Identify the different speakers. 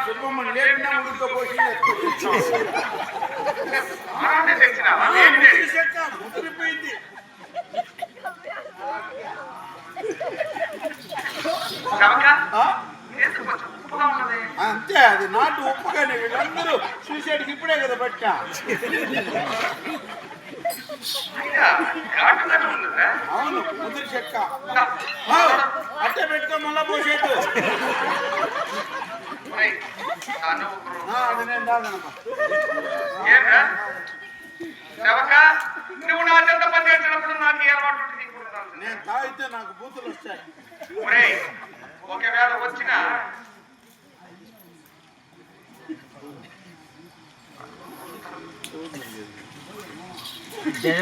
Speaker 1: సుబ్బమ్మని లేకుండా ఉడితో పోసి ముద్రిపోయింది. అంతే, అది నాటు ఉప్పుగానే. వీళ్ళందరూ సూసైడ్కి ఇప్పుడే కదా పట్టా. అవును, ముద్ర చెక్క అట్టే పెట్టుకో, మళ్ళా పోసేట్టు. అది నేను దాదనమ్మా.
Speaker 2: నువ్వు నా చెత్త పని చేసినప్పుడు నాకు అలవాటు
Speaker 1: నేను తాగితే నాకు బూతులు వస్తాయి.
Speaker 2: ఒకవేళ వచ్చిన
Speaker 3: జయ